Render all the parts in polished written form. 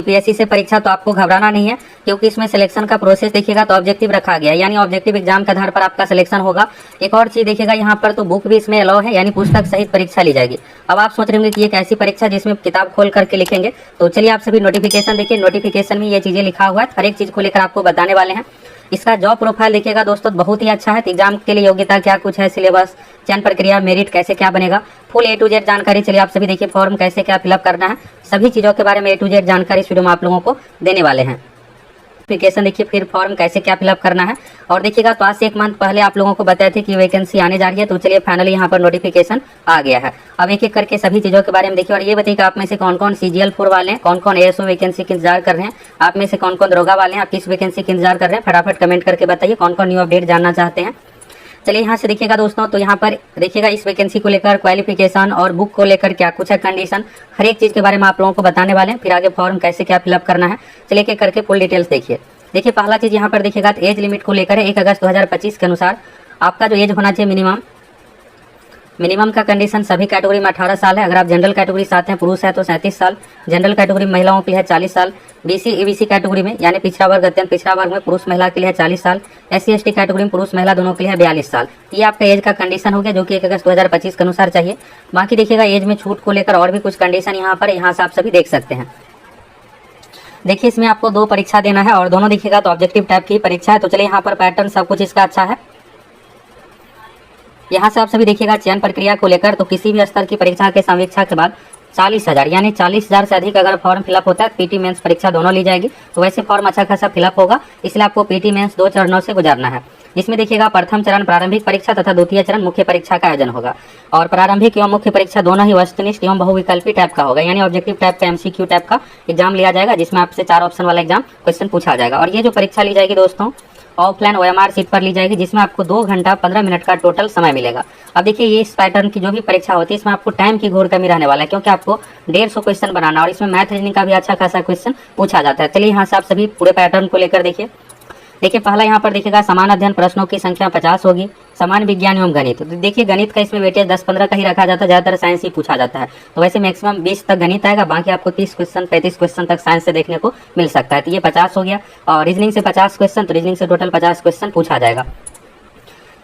UPSC से परीक्षा तो आपको घबराना नहीं है, क्योंकि इसमें सिलेक्शन का प्रोसेस देखिएगा तो ऑब्जेक्टिव रखा गया है, यानी ऑब्जेक्टिव एग्जाम के आधार पर आपका सिलेक्शन होगा। एक और चीज देखिएगा यहाँ पर तो बुक भी इसमें अलाउ है, यानी पुस्तक सहित परीक्षा ली जाएगी। अब आप सोच रहे होंगे कि ये कैसी परीक्षा जिसमें किताब खोल करके लिखेंगे, तो चलिए आप सभी नोटिफिकेशन देखिए। नोटिफिकेशन में ये चीजें लिखा हुआ है, हर एक चीज को लेकर आपको बताने वाले हैं। इसका जॉब प्रोफाइल देखिएगा दोस्तों बहुत ही अच्छा है। एग्जाम के लिए योग्यता क्या कुछ है, सिलेबस, चयन प्रक्रिया, मेरिट कैसे क्या बनेगा, फुल A to Z जानकारी। चलिए आप सभी देखिए फॉर्म कैसे क्या फिलअप करना है, सभी चीजों के बारे में A to Z जानकारी इस वीडियो में आप लोगों को देने वाले हैं। एप्लीकेशन देखिए, फिर फॉर्म कैसे क्या फिलअप करना है। और देखिएगा तो आज से 1 मंथ पहले आप लोगों को बताए थे कि वैकेंसी आने जा रही है, तो चलिए फाइनली यहाँ पर नोटिफिकेशन आ गया है। अब एक एक करके सभी चीजों के बारे में देखिए। और ये बताइएगा आप में से कौन कौन CGL 4 वाले हैं, कौन कौन ASO वैकेंसी के इंतजार कर रहे हैं, आप में से कौन कौन दरोगा वाले हैं, आप किस वैकेंसी के इंतजार कर रहे हैं, फटाफट कमेंट करके बताइए कौन कौन न्यू अपडेट जानना चाहते हैं। चलिए यहाँ से देखिएगा दोस्तों, तो यहाँ पर देखिएगा इस वैकेंसी को लेकर क्वालिफिकेशन और बुक को लेकर क्या कुछ है, कंडीशन, हर एक चीज के बारे में आप लोगों को बताने वाले हैं। फिर आगे फॉर्म कैसे क्या फिलअप करना है, चलिए एक एक करके फुल डिटेल्स देखिए। देखिए पहला चीज यहाँ पर देखिएगा तो एज लिमिट को लेकर है। 1 अगस्त 2025 के अनुसार आपका जो एज होना चाहिए मिनिमम का कंडीशन सभी कैटेगरी में 18 साल है। अगर आप जनरल कैटेगरी से आते हैं, पुरुष है तो 37 साल, जनरल कैटेगरी महिलाओं के लिए है 40 साल, BC EBC कैटेगरी में यानी पिछड़ा वर्ग अत्यंत पिछड़ा वर्ग में पुरुष महिला के लिए है 40 साल, SC ST कैटेगरी में पुरुष महिला दोनों के लिए है 42 साल। ये आपका एज का कंडीशन हो गया, जो कि 1 अगस्त 2025 के अनुसार चाहिए। बाकी देखिएगा एज में छूट को लेकर और भी कुछ कंडीशन यहाँ पर, यहाँ से आप सभी देख सकते हैं। देखिए इसमें आपको 2 परीक्षा देना है और दोनों देखिएगा तो ऑब्जेक्टिव टाइप की परीक्षा है। तो चलिए यहाँ पर पैटर्न सब कुछ इसका अच्छा है। यहाँ से आप सभी देखिएगा चयन प्रक्रिया को लेकर, तो किसी भी स्तर की परीक्षा के समीक्षा के बाद 40,000 यानी 40,000 से अधिक अगर फॉर्म फिलअप होता है, PT मेंस परीक्षा दोनों ली जाएगी। तो वैसे फॉर्म अच्छा खासा फिलअप होगा, इसलिए आपको PT मेंस 2 चरणों से गुजरना है। इसमें देखिएगा प्रथम चरण प्रारंभिक परीक्षा तथा द्वितीय चरण मुख्य परीक्षा का आयोजन होगा। और प्रारंभिक एवं मुख्य परीक्षा दोनों ही वस्तुनिष्ठ एवं बहुविकल्पी टाइप का होगा, यानी ऑब्जेक्टिव टाइप का MCQ टाइप का एग्जाम लिया जाएगा, जिसमें आपसे 4 ऑप्शन वाला एग्जाम क्वेश्चन पूछा जाएगा। और ये जो परीक्षा ली जाएगी दोस्तों ऑफलाइन OMR सीट पर ली जाएगी, जिसमें आपको 2 घंटा 15 मिनट का टोटल समय मिलेगा। अब देखिए ये इस पैटर्न की जो भी परीक्षा होती है, इसमें आपको टाइम की घोर कमी रहने वाला है, क्योंकि आपको 150 क्वेश्चन बनाना और इसमें मैथ रीजनिंग का भी अच्छा खासा क्वेश्चन पूछा जाता है। चलिए यहाँ से आप सभी पूरे पैटर्न को लेकर देखिए। देखिए पहला यहाँ पर देखिएगा समान अध्ययन प्रश्नों की संख्या 50 होगी, समान विज्ञान एवं गणित। तो देखिए गणित का इसमें वेटेज 10-15 का ही रखा जाता है, ज्यादातर साइंस ही पूछा जाता है। तो वैसे मैक्सिमम 20 तक गणित आएगा, बाकी आपको 30 क्वेश्चन 35 क्वेश्चन तक साइंस से देखने को मिल सकता है। तो ये 50 हो गया। और रीजनिंग से 50 क्वेश्चन, तो रीजनिंग से टोटल 50 क्वेश्चन पूछा जाएगा।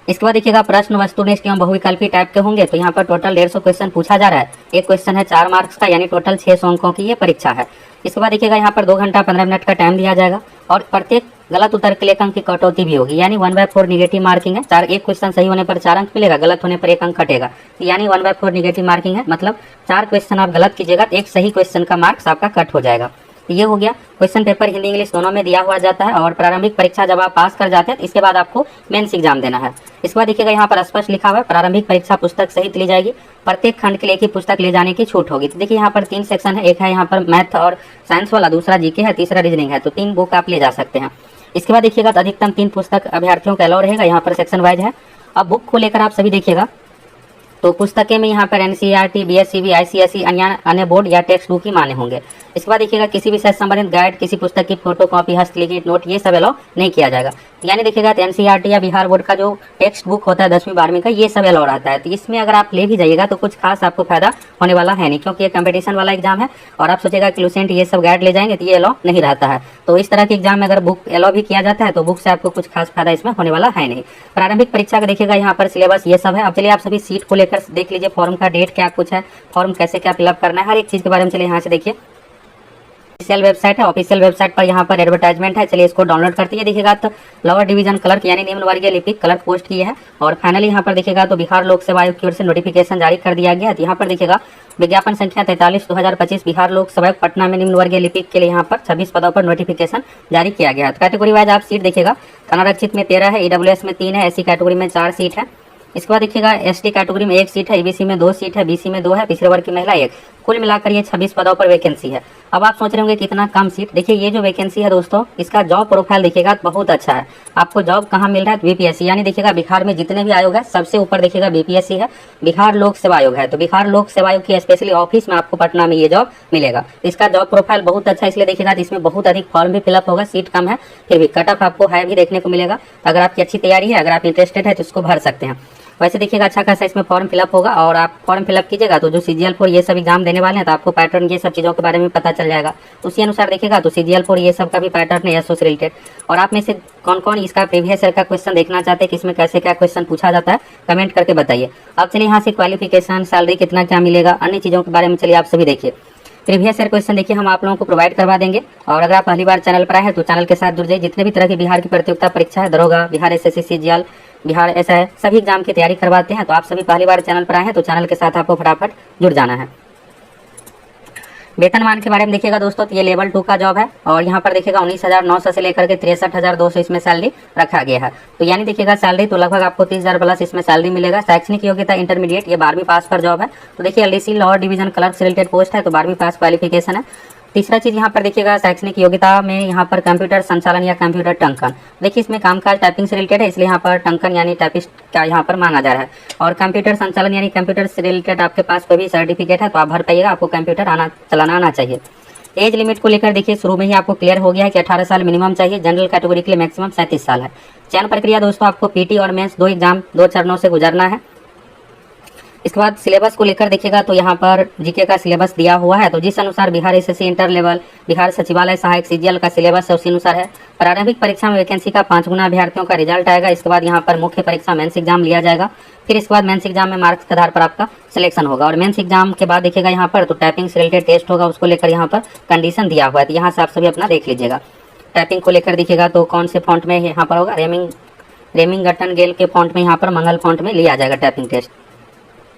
इसके बाद देखिएगा प्रश्न वस्तुनिष्ठ एवं बहुविकल्पी टाइप के होंगे, तो यहाँ पर टोटल 150 क्वेश्चन पूछा जा रहा है। एक क्वेश्चन है 4 मार्क्स का, यानी टोटल 600 अंकों की ये परीक्षा है। इसके बाद देखिएगा यहाँ पर 2 घंटा 15 मिनट का टाइम दिया जाएगा और प्रत्येक गलत उत्तर के लिए 1 अंक की कटौती भी होगी, यानी 1/4 निगेटिव मार्किंग है। एक क्वेश्चन सही होने पर 4 अंक मिलेगा, गलत होने पर 1 अंक कटेगा, यानी 1/4 निगेटिव मार्किंग है। मतलब 4 क्वेश्चन आप गलत कीजिएगा तो एक सही क्वेश्चन का मार्क्स आपका कट हो जाएगा। ये हो गया। क्वेश्चन पेपर हिंदी इंग्लिश दोनों में दिया हुआ जाता है। और प्रारंभिक परीक्षा जब आप पास कर जाते हैं तो इसके बाद आपको मेंस एग्जाम देना है। इसके बाद देखिएगा यहाँ पर स्पष्ट लिखा हुआ है प्रारंभिक परीक्षा पुस्तक सहित ली जाएगी, प्रत्येक खंड के लिए एक ही पुस्तक ले जाने की छूट होगी। तो देखिए यहाँ पर 3 सेक्शन है, एक है यहाँ पर मैथ और साइंस वाला, दूसरा GK है, तीसरा रीजनिंग है। तो 3 बुक आप ले जा सकते हैं। इसके बाद देखिएगा तो अधिकतम 3 पुस्तक अभ्यर्थियों का अलाउ रहेगा, यहाँ पर सेक्शन वाइज है। अब बुक को लेकर आप सभी देखिएगा तो पुस्तकें में यहाँ पर NCERT BSCB ICSE अन्य बोर्ड या टेक्स्ट बुक ही माने होंगे। इसके बाद देखिएगा किसी विषय से संबंधित गाइड, किसी पुस्तक की फोटो कॉपी, हस्तलिखित नोट, ये सब अलाउ नहीं किया जाएगा। यानी देखिएगा तो NCERT या बिहार बोर्ड का जो टेक्स्ट बुक होता है 10वीं 12वीं का, ये सब अलाउ रहता है। तो इसमें अगर आप ले भी जाइएगा तो कुछ खास आपको फायदा होने वाला है नहीं, क्योंकि ये कंपटीशन वाला एग्जाम है। और आप सोचेगा कि लुसेंट ये सब गाइड ले जाएंगे तो ये अलाउ नहीं रहता है। तो इस तरह के एग्जाम में अगर बुक अलाउ भी किया जाता है तो बुक से आपको कुछ खास फायदा इसमें होने वाला है नहीं। प्रारंभिक परीक्षा का देखिएगा यहाँ पर सिलेबस ये सब है। अब चलिए आप सभी सीट को लेकर देख लीजिए, फॉर्म का डेट क्या कुछ है, फॉर्म कैसे क्या फिलअप करना है, हर एक चीज के बारे में चलिए यहाँ से देखिए। ऑफिशियल वेबसाइट है, ऑफिशियल वेबसाइट पर यहाँ पर एडवर्टाइजमेंट है, चलिए इसको डाउनलोड करते हैं। देखिएगा तो लोअर डिवीजन क्लर्क यानी निम्न वर्गीय लिपिक क्लर्क पोस्ट की है। और फाइनली यहाँ पर देखिएगा तो बिहार लोक सेवा आयोग की ओर से नोटिफिकेशन जारी कर दिया गया है। तो यहाँ पर देखिएगा विज्ञापन संख्या 43/2025 बिहार लोक सेवा आयोग पटना में निम्न वर्गीय लिपिक के लिए यहाँ पर 26 पदों पर नोटिफिकेशन जारी किया गया है। कैटेगरी वाइज आप सीट देखिएगा, अनारक्षित में 13 है, EWS में 3 है, SC कैटेगरी में 4 सीट है। इसके बाद देखिएगा ST कैटेगरी में 1 सीट है, EBC में 2 सीट है, BC में 2 है, पिछड़े वर्ग की महिला 1। कुल मिलाकर ये 26 पदों पर वैकेंसी है। अब आप सोच रहे होंगे कितना कम सीट। देखिए ये जो वैकेंसी है दोस्तों, इसका जॉब प्रोफाइल देखिएगा बहुत अच्छा है। आपको जॉब कहाँ मिल रहा है, BPSC, यानी देखिएगा बिहार में जितने भी आयोग है सबसे ऊपर देखिएगा BPSC है, बिहार लोक सेवा आयोग है। तो बिहार लोक सेवा आयोग की स्पेशली ऑफिस में आपको पटना में ये जॉब मिलेगा। इसका जॉब प्रोफाइल बहुत अच्छा है, इसलिए देखिएगा इसमें बहुत अधिक फॉर्म भी फिलअप होगा, सीट कम है, फिर भी कट ऑफ आपको हाई भी देखने को मिलेगा। अगर आपकी अच्छी तैयारी है, अगर आप इंटरेस्टेड है तो इसको भर सकते हैं। वैसे देखिएगा अच्छा खासा इसमें फॉर्म फिलअप होगा और आप फॉर्म फिलअप कीजिएगा तो जो CGL4 ये सब एग्जाम देने वाले हैं तो आपको पैटर्न ये सब चीज़ों के बारे में पता चल जाएगा। उसी अनुसार देखिएगा तो CGL4 ये सब का भी पैटर्न है एसओ से रिलेटेड। और आप में से कौन कौन इसका प्रीवियस ईयर का क्वेश्चन देखना चाहते हैं कि इसमें कैसे क्या क्वेश्चन पूछा जाता है, कमेंट करके बताइए। अब चलिए यहाँ से क्वालिफिकेशन, सैलरी कितना क्या मिलेगा, अन्य चीज़ों के बारे में चलिए आप सभी देखिए। प्रीवियस ईयर क्वेश्चन देखिए हम आप लोगों को प्रोवाइड करवा देंगे। और अगर आप पहली बार चैनल पर आए हैं तो चैनल के साथ जुड़ जाइए। जितने भी तरह की बिहार की प्रतियोगिता परीक्षा है, दरोगा, बिहार SSC CGL, बिहार ऐसा है, सभी एग्जाम की तैयारी करवाते हैं। तो आप सभी पहली बार चैनल पर आए हैं तो चैनल के साथ आपको फटाफट जुड़ जाना है। वेतनमान के बारे में देखिएगा दोस्तों तो ये लेवल 2 का जॉब है और यहाँ पर देखिएगा 19,900 से लेकर के 63,200 इसमें सैलरी रखा गया है। तो यानी देखिएगा सैलरी तो लगभग आपको 30,000 प्लस इसमें सैलरी मिलेगा। शैक्षणिक योग्यता इंटरमीडिएट, ये 12वीं पास पर जॉब है। तो देखिए LDC लॉ डिवीजन क्लर्क से रिलेटेड पोस्ट है तो 12वीं पास क्वालिफिकेशन है। तीसरा चीज यहाँ पर देखिएगा शैक्षणिक योग्यता में यहाँ पर कंप्यूटर संचालन या कंप्यूटर टंकन, देखिए इसमें कामकाज टाइपिंग से रिलेटेड है इसलिए यहाँ पर टंकन यानी टाइपिस्ट का यहाँ पर मांगा जा रहा है। और कंप्यूटर संचालन यानी कंप्यूटर से रिलेटेड आपके पास कोई भी सर्टिफिकेट है तो आप भर पाइएगा, आपको कंप्यूटर चलाना आना चाहिए। एज लिमिट को लेकर देखिए शुरू में ही आपको क्लियर हो गया है कि 18 साल मिनिमम चाहिए। जनरल कैटेगरी के लिए मैक्सिमम 37 साल है। चयन प्रक्रिया दोस्तों आपको PT और मेंस 2 एग्जाम 2 चरणों से गुजरना है। इसके बाद सिलेबस को लेकर देखिएगा तो यहाँ पर जीके का सिलेबस दिया हुआ है। तो जिस अनुसार Bihar SSC inter level, Bihar सचिवालय सहायक CGL का सिलेबस है उसी अनुसार है। प्रारंभिक परीक्षा में वैकेंसी का 5 गुना अभ्यर्थियों का रिजल्ट आएगा। इसके बाद यहाँ पर मुख्य परीक्षा मेंस एग्जाम लिया जाएगा। फिर इसके बाद मेंस एग्जाम में मार्क्स के आधार पर आपका सिलेक्शन होगा। और मेंस एग्जाम के बाद देखिएगा यहाँ पर तो टाइपिंग से रिलेटेड टेस्ट होगा, उसको लेकर यहाँ पर कंडीशन दिया हुआ है। तो यहाँ से आप सभी अपना देख लीजिएगा। टाइपिंग को लेकर देखिएगा तो कौन से फॉन्ट में यहाँ पर होगा, रेमिंगटन गेल के फॉन्ट में यहाँ पर मंगल फॉन्ट में लिया जाएगा टाइपिंग टेस्ट,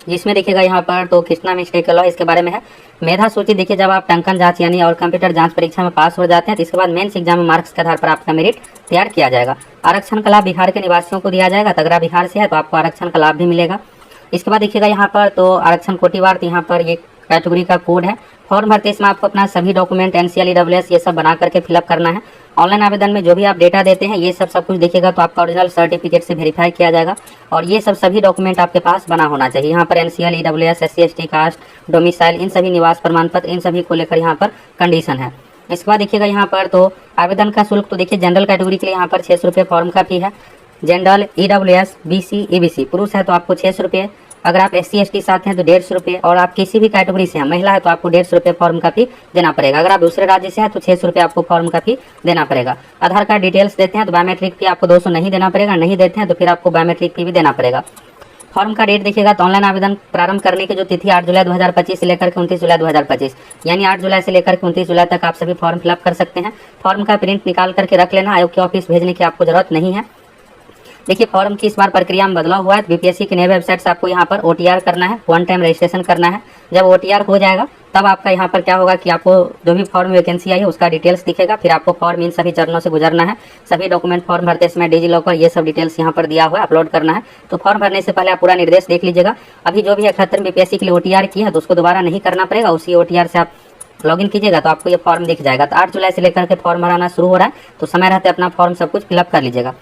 जिसमें देखिएगा यहाँ पर तो कितना मिस्टेक लॉ इसके बारे में है। मेधा सूची देखिए जब आप टंकन जांच यानी और कंप्यूटर जांच परीक्षा में पास हो जाते हैं तो इसके बाद मेंस एग्जाम में मार्क्स के आधार पर आपका मेरिट तैयार किया जाएगा। आरक्षण का लाभ बिहार के निवासियों को दिया जाएगा। अगर आप बिहार से है तो आपको आरक्षण का लाभ भी मिलेगा। इसके बाद देखिएगा यहाँ पर तो आरक्षण कोटिवार, यहाँ पर ये कैटेगरी का कोड है। फॉर्म भरते इसमें आपको अपना सभी डॉक्यूमेंट NCL EWS ये सब बना करके फिलअप करना है। ऑनलाइन आवेदन में जो भी आप डेटा देते हैं ये सब कुछ देखिएगा तो आपका ओरिजिनल सर्टिफिकेट से वेरीफाई किया जाएगा और ये सभी डॉक्यूमेंट आपके पास बना होना चाहिए। यहाँ पर NCL EWS SC ST caste domicile इन सभी निवास प्रमाण पत्र इन सभी को लेकर यहाँ पर कंडीशन है। इसके बाद देखिएगा यहाँ पर तो आवेदन का शुल्क तो देखिए जनरल कैटेगरी के लिए यहाँ पर 600 रुपये फॉर्म का फी है। जनरल EWS BC EBC पुरुष है तो आपको 600 रुपये, अगर आप SC ST साथ हैं तो 150 रुपये और आप किसी भी कैटेगरी से हैं, महिला है तो आपको 150 रुपये फॉर्म का फी देना पड़ेगा। अगर आप दूसरे राज्य से हैं तो 600 रुपये आपको फॉर्म का फी देना पड़ेगा। आधार कार्ड डिटेल्स देते हैं तो बायोमेट्रिक फी आपको 200 नहीं देना पड़ेगा, नहीं देते हैं तो फिर आपको बायोमेट्रिक फी भी देना पड़ेगा। फॉर्म का डेट देखिएगा तो ऑनलाइन आवेदन प्रारंभ करने की जो तिथि 8 जुलाई 2025 से लेकर के 29 जुलाई 2025 यानी 8 जुलाई से लेकर के 29 जुलाई तक आप सभी फॉर्म फिलअप कर सकते हैं। फॉर्म का प्रिंट निकाल करके रख लेना, आयोग के ऑफिस भेजने की आपको जरूरत नहीं है। देखिए फॉर्म की इस बार प्रक्रिया में बदलाव हुआ है। BPSC की नई वेबसाइट से आपको यहाँ पर OTR करना है, 1 टाइम रजिस्ट्रेशन करना है। जब OTR हो जाएगा तब आपका यहाँ पर क्या होगा कि आपको जो भी फॉर्म वैकेंसी आई है उसका डिटेल्स दिखेगा। फिर आपको फॉर्म इन सभी चरणों से गुजरना है। सभी डॉक्यूमेंट फॉर्म भरते समय डिजिलॉकर ये सब डिटेल्स यहाँ पर दिया हुआ है, अपलोड करना है। तो फॉर्म भरने से पहले आप पूरा निर्देश देख लीजिएगा। अभी जो भी 71 BPSC के लिए OTR की है तो उसको दोबारा नहीं करना पड़ेगा, उसी OTR से आप लॉगिन कीजिएगा तो आपको ये फॉर्म दिख जाएगा। तो 8 जुलाई से लेकर के फॉर्म भराना शुरू हो रहा है तो समय रहते अपना फॉर्म सब कुछ फिलअप कर लीजिएगा।